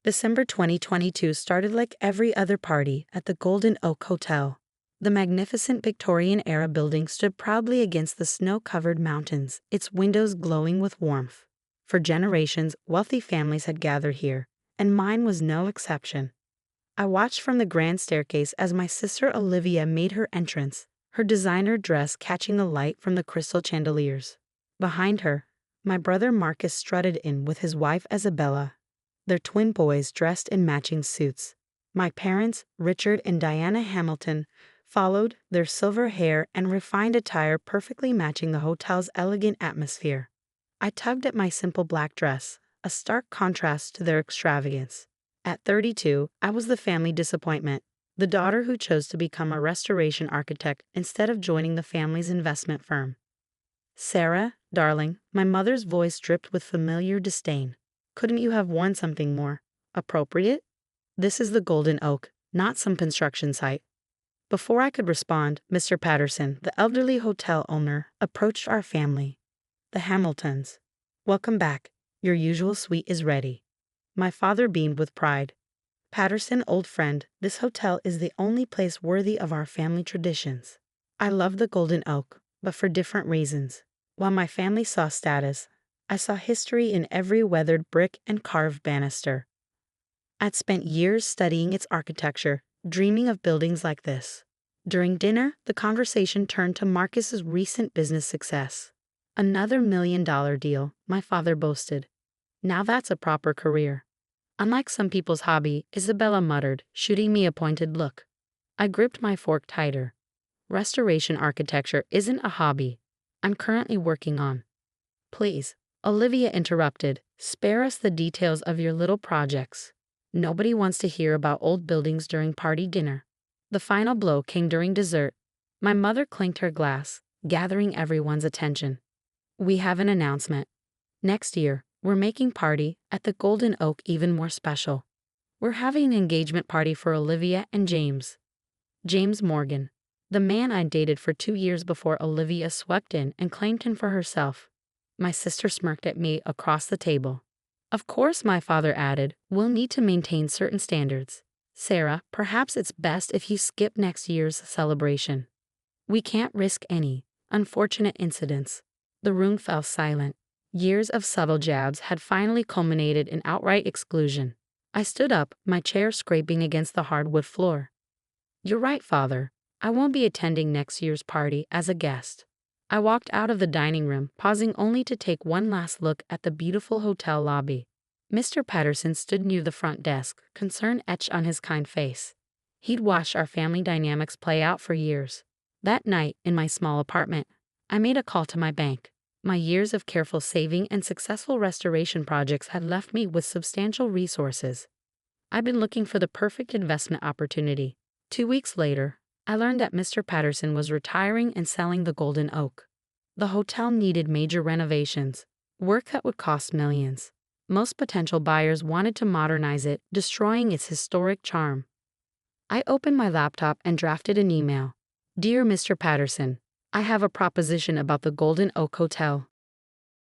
December 2022 started like every other party at the Golden Oak Hotel. The magnificent Victorian-era building stood proudly against the snow-covered mountains, its windows glowing with warmth. For generations, wealthy families had gathered here, and mine was no exception. I watched from the grand staircase as my sister Olivia made her entrance, her designer dress catching the light from the crystal chandeliers. Behind her, my brother Marcus strutted in with his wife Isabella, their twin boys dressed in matching suits. My parents, Richard and Diana Hamilton, followed, their silver hair and refined attire perfectly matching the hotel's elegant atmosphere. I tugged at my simple black dress, a stark contrast to their extravagance. At 32, I was the family disappointment, the daughter who chose to become a restoration architect instead of joining the family's investment firm. "Sarah, darling," my mother's voice dripped with familiar disdain. "Couldn't you have worn something more appropriate? This is the Golden Oak, not some construction site." Before I could respond, Mr. Patterson, the elderly hotel owner, approached our family. "The Hamiltons. Welcome back. Your usual suite is ready." My father beamed with pride. "Patterson, old friend, this hotel is the only place worthy of our family traditions." I love the Golden Oak, but for different reasons. While my family saw status, I saw history in every weathered brick and carved banister. I'd spent years studying its architecture, dreaming of buildings like this. During dinner, the conversation turned to Marcus's recent business success. "Another $1 million deal," my father boasted. "Now that's a proper career." "Unlike some people's hobby," Isabella muttered, shooting me a pointed look. I gripped my fork tighter. "Restoration architecture isn't a hobby. I'm currently working on." "Please," Olivia interrupted, "spare us the details of your little projects. Nobody wants to hear about old buildings during party dinner." The final blow came during dessert. My mother clinked her glass, gathering everyone's attention. "We have an announcement. Next year, we're making party at the Golden Oak even more special. We're having an engagement party for Olivia and James. James Morgan, the man I dated for 2 years before Olivia swept in and claimed him for herself." My sister smirked at me across the table. "Of course," my father added, "we'll need to maintain certain standards. Sarah, perhaps it's best if you skip next year's celebration. We can't risk any unfortunate incidents." The room fell silent. Years of subtle jabs had finally culminated in outright exclusion. I stood up, my chair scraping against the hardwood floor. "You're right, Father. I won't be attending next year's party as a guest." I walked out of the dining room, pausing only to take one last look at the beautiful hotel lobby. Mr. Patterson stood near the front desk, concern etched on his kind face. He'd watched our family dynamics play out for years. That night, in my small apartment, I made a call to my bank. My years of careful saving and successful restoration projects had left me with substantial resources. I'd been looking for the perfect investment opportunity. 2 weeks later, I learned that Mr. Patterson was retiring and selling the Golden Oak. The hotel needed major renovations, work that would cost millions. Most potential buyers wanted to modernize it, destroying its historic charm. I opened my laptop and drafted an email. "Dear Mr. Patterson, I have a proposition about the Golden Oak Hotel."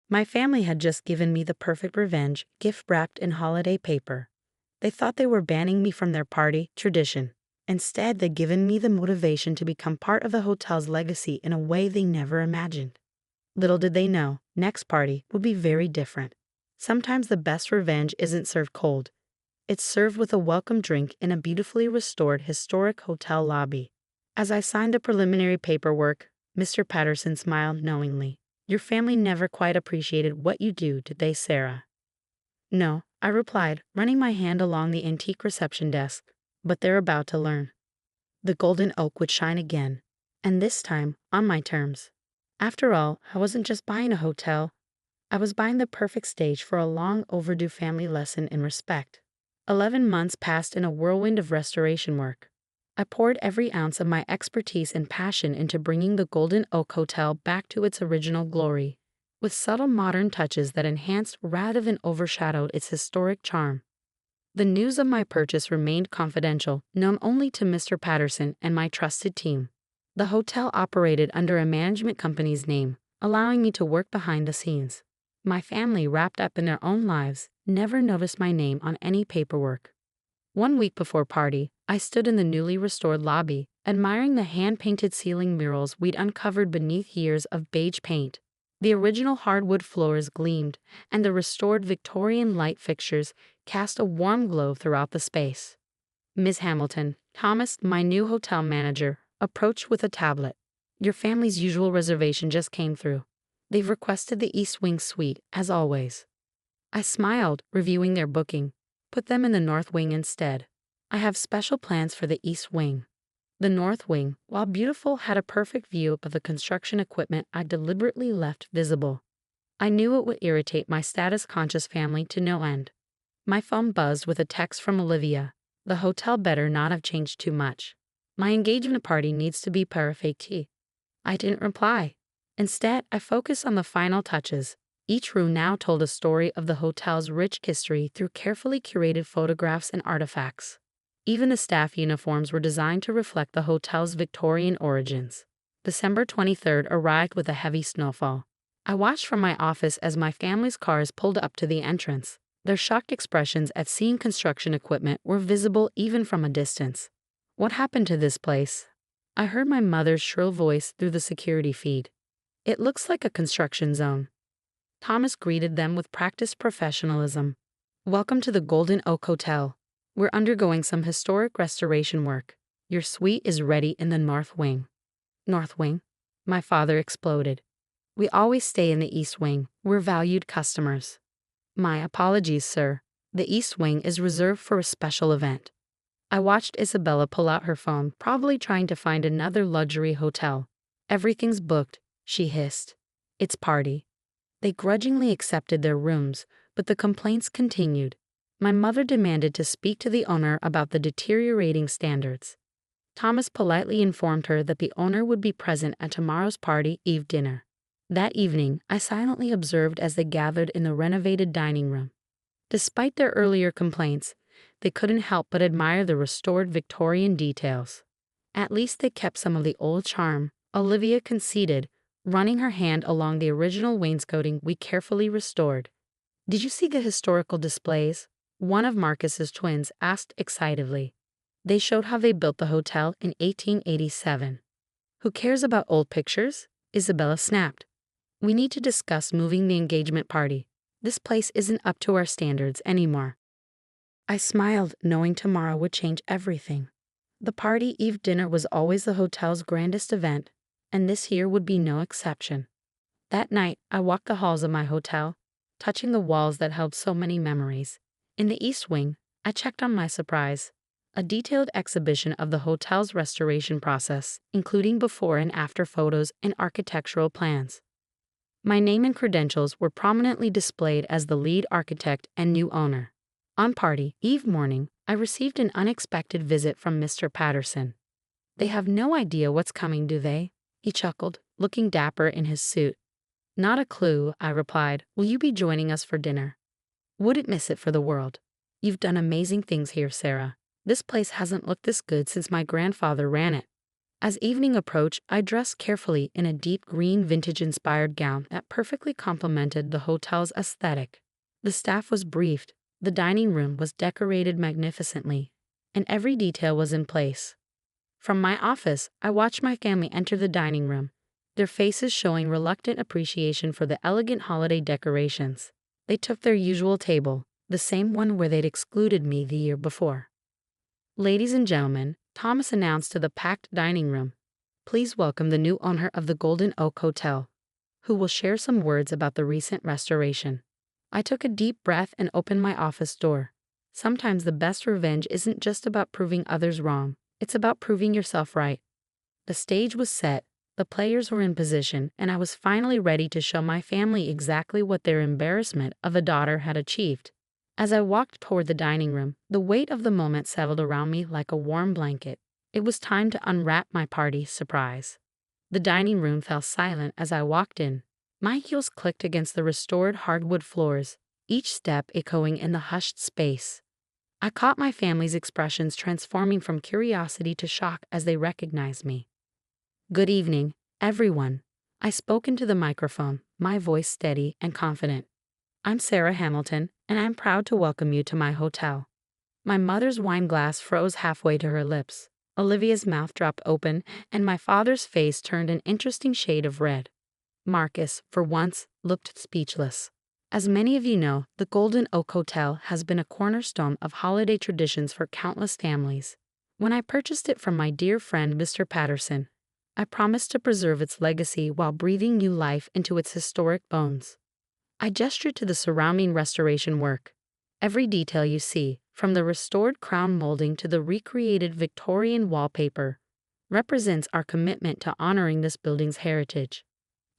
My family had just given me the perfect revenge, gift wrapped in holiday paper. They thought they were banning me from their party tradition. Instead, they'd given me the motivation to become part of the hotel's legacy in a way they never imagined. Little did they know, next party would be very different. Sometimes the best revenge isn't served cold. It's served with a welcome drink in a beautifully restored historic hotel lobby. As I signed the preliminary paperwork, Mr. Patterson smiled knowingly. "Your family never quite appreciated what you do, did they, Sarah?" "No," I replied, running my hand along the antique reception desk. "But they're about to learn. The Golden Oak would shine again, and this time on my terms." After all, I wasn't just buying a hotel. I was buying the perfect stage for a long overdue family lesson in respect. 11 months passed in a whirlwind of restoration work. I poured every ounce of my expertise and passion into bringing the Golden Oak Hotel back to its original glory, with subtle modern touches that enhanced rather than overshadowed its historic charm. The news of my purchase remained confidential, known only to Mr. Patterson and my trusted team. The hotel operated under a management company's name, allowing me to work behind the scenes. My family, wrapped up in their own lives, never noticed my name on any paperwork. 1 week before party, I stood in the newly restored lobby, admiring the hand-painted ceiling murals we'd uncovered beneath years of beige paint. The original hardwood floors gleamed, and the restored Victorian light fixtures cast a warm glow throughout the space. Ms. Hamilton, Thomas, my new hotel manager, approached with a tablet. Your family's usual reservation just came through. They've requested the East Wing suite, as always. I smiled, reviewing their booking. Put them in the North Wing instead. I have special plans for the East Wing. The North Wing, while beautiful, had a perfect view of the construction equipment I deliberately left visible. I knew it would irritate my status-conscious family to no end. My phone buzzed with a text from Olivia. The hotel better not have changed too much. My engagement party needs to be perfect. I didn't reply. Instead, I focused on the final touches. Each room now told a story of the hotel's rich history through carefully curated photographs and artifacts. Even the staff uniforms were designed to reflect the hotel's Victorian origins. December 23rd arrived with a heavy snowfall. I watched from my office as my family's cars pulled up to the entrance. Their shocked expressions at seeing construction equipment were visible even from a distance. What happened to this place? I heard my mother's shrill voice through the security feed. It looks like a construction zone. Thomas greeted them with practiced professionalism. Welcome to the Golden Oak Hotel. We're undergoing some historic restoration work. Your suite is ready in the North Wing. North Wing? My father exploded. We always stay in the East Wing. We're valued customers. My apologies, sir. The East Wing is reserved for a special event. I watched Isabella pull out her phone, probably trying to find another luxury hotel. Everything's booked, she hissed. It's party. They grudgingly accepted their rooms, but the complaints continued. My mother demanded to speak to the owner about the deteriorating standards. Thomas politely informed her that the owner would be present at tomorrow's party eve dinner. That evening, I silently observed as they gathered in the renovated dining room. Despite their earlier complaints, they couldn't help but admire the restored Victorian details. At least they kept some of the old charm, Olivia conceded, running her hand along the original wainscoting we carefully restored. Did you see the historical displays? One of Marcus's twins asked excitedly. They showed how they built the hotel in 1887. Who cares about old pictures? Isabella snapped. We need to discuss moving the engagement party. This place isn't up to our standards anymore. I smiled, knowing tomorrow would change everything. The party eve dinner was always the hotel's grandest event, and this year would be no exception. That night, I walked the halls of my hotel, touching the walls that held so many memories. In the East Wing, I checked on my surprise. A detailed exhibition of the hotel's restoration process, including before and after photos and architectural plans. My name and credentials were prominently displayed as the lead architect and new owner. On party eve morning, I received an unexpected visit from Mr. Patterson. They have no idea what's coming, do they? He chuckled, looking dapper in his suit. Not a clue, I replied. Will you be joining us for dinner? Wouldn't miss it for the world. You've done amazing things here, Sarah. This place hasn't looked this good since my grandfather ran it. As evening approached, I dressed carefully in a deep green vintage-inspired gown that perfectly complemented the hotel's aesthetic. The staff was briefed, the dining room was decorated magnificently, and every detail was in place. From my office, I watched my family enter the dining room, their faces showing reluctant appreciation for the elegant holiday decorations. They took their usual table, the same one where they'd excluded me the year before. Ladies and gentlemen, Thomas announced to the packed dining room, please welcome the new owner of the Golden Oak Hotel, who will share some words about the recent restoration. I took a deep breath and opened my office door. Sometimes the best revenge isn't just about proving others wrong, it's about proving yourself right. The stage was set, the players were in position, and I was finally ready to show my family exactly what their embarrassment of a daughter had achieved. As I walked toward the dining room, the weight of the moment settled around me like a warm blanket. It was time to unwrap my party surprise. The dining room fell silent as I walked in. My heels clicked against the restored hardwood floors, each step echoing in the hushed space. I caught my family's expressions transforming from curiosity to shock as they recognized me. Good evening, everyone. I spoke into the microphone, my voice steady and confident. I'm Sarah Hamilton, and I'm proud to welcome you to my hotel. My mother's wine glass froze halfway to her lips. Olivia's mouth dropped open, and my father's face turned an interesting shade of red. Marcus, for once, looked speechless. As many of you know, the Golden Oak Hotel has been a cornerstone of holiday traditions for countless families. When I purchased it from my dear friend Mr. Patterson, I promised to preserve its legacy while breathing new life into its historic bones. I gestured to the surrounding restoration work. Every detail you see, from the restored crown molding to the recreated Victorian wallpaper, represents our commitment to honoring this building's heritage.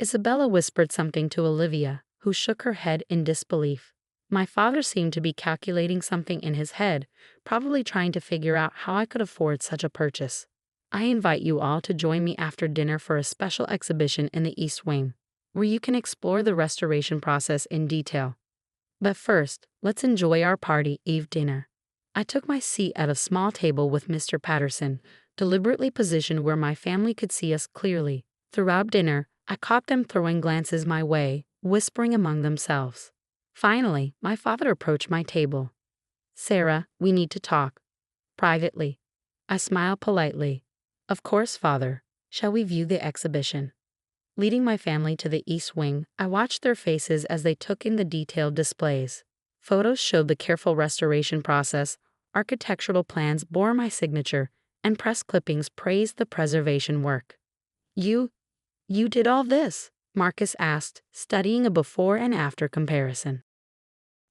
Isabella whispered something to Olivia, who shook her head in disbelief. My father seemed to be calculating something in his head, probably trying to figure out how I could afford such a purchase. I invite you all to join me after dinner for a special exhibition in the East Wing, where you can explore the restoration process in detail. But first, let's enjoy our party Eve dinner. I took my seat at a small table with Mr. Patterson, deliberately positioned where my family could see us clearly. Throughout dinner, I caught them throwing glances my way, whispering among themselves. Finally, my father approached my table. Sarah, we need to talk. Privately. I smiled politely. Of course, father. Shall we view the exhibition? Leading my family to the East Wing, I watched their faces as they took in the detailed displays. Photos showed the careful restoration process, architectural plans bore my signature, and press clippings praised the preservation work. You did all this? Marcus asked, studying a before and after comparison.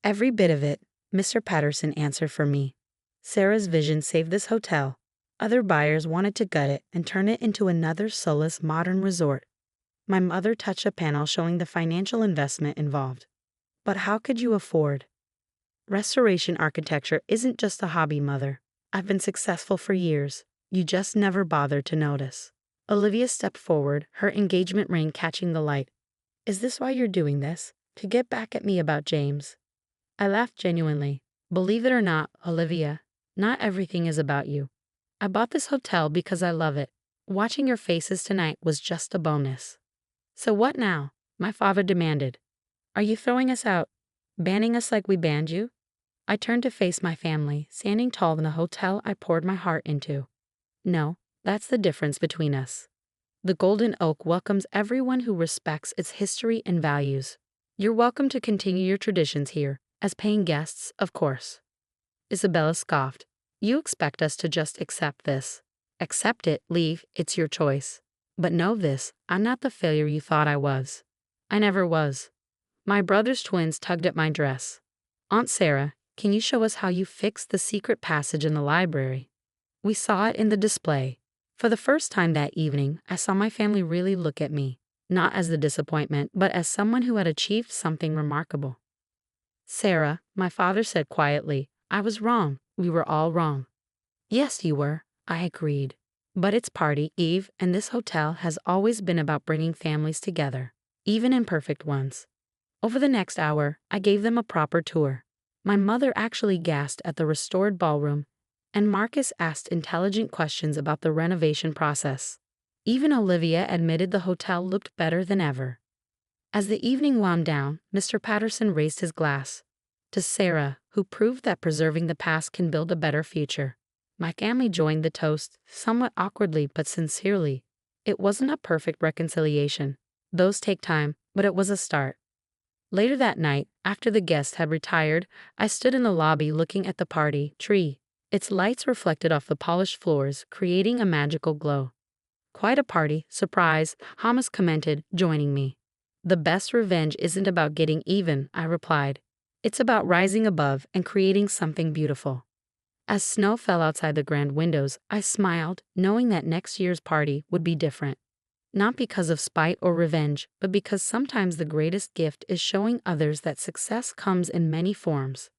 Every bit of it, Mr. Patterson answered for me. Sarah's vision saved this hotel. Other buyers wanted to gut it and turn it into another soulless modern resort. My mother touched a panel showing the financial investment involved. But how could you afford? Restoration architecture isn't just a hobby, Mother. I've been successful for years. You just never bothered to notice. Olivia stepped forward, her engagement ring catching the light. Is this why you're doing this? To get back at me about James? I laughed genuinely. Believe it or not, Olivia, not everything is about you. I bought this hotel because I love it. Watching your faces tonight was just a bonus. So what now? My father demanded. Are you throwing us out? Banning us like we banned you? I turned to face my family, standing tall in the hotel I poured my heart into. No, that's the difference between us. The Golden Oak welcomes everyone who respects its history and values. You're welcome to continue your traditions here, as paying guests, of course. Isabella scoffed. You expect us to just accept this. Accept it, leave, it's your choice. But know this, I'm not the failure you thought I was. I never was. My brother's twins tugged at my dress. Aunt Sarah, can you show us how you fixed the secret passage in the library? We saw it in the display. For the first time that evening, I saw my family really look at me, not as the disappointment, but as someone who had achieved something remarkable. Sarah, my father said quietly, I was wrong. We were all wrong. Yes, you were, I agreed. But it's party Eve, and this hotel has always been about bringing families together, even imperfect ones. Over the next hour, I gave them a proper tour. My mother actually gasped at the restored ballroom, and Marcus asked intelligent questions about the renovation process. Even Olivia admitted the hotel looked better than ever. As the evening wound down, Mr. Patterson raised his glass. To Sarah, who proved that preserving the past can build a better future. My family joined the toast, somewhat awkwardly but sincerely. It wasn't a perfect reconciliation. Those take time, but it was a start. Later that night, after the guests had retired, I stood in the lobby looking at the party tree. Its lights reflected off the polished floors, creating a magical glow. Quite a party, surprise, Hamas commented, joining me. The best revenge isn't about getting even, I replied. It's about rising above and creating something beautiful. As snow fell outside the grand windows, I smiled, knowing that next year's party would be different. Not because of spite or revenge, but because sometimes the greatest gift is showing others that success comes in many forms.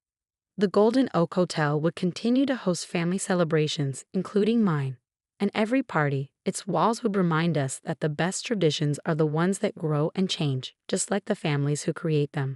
The Golden Oak Hotel would continue to host family celebrations, including mine. And every party, its walls would remind us that the best traditions are the ones that grow and change, just like the families who create them.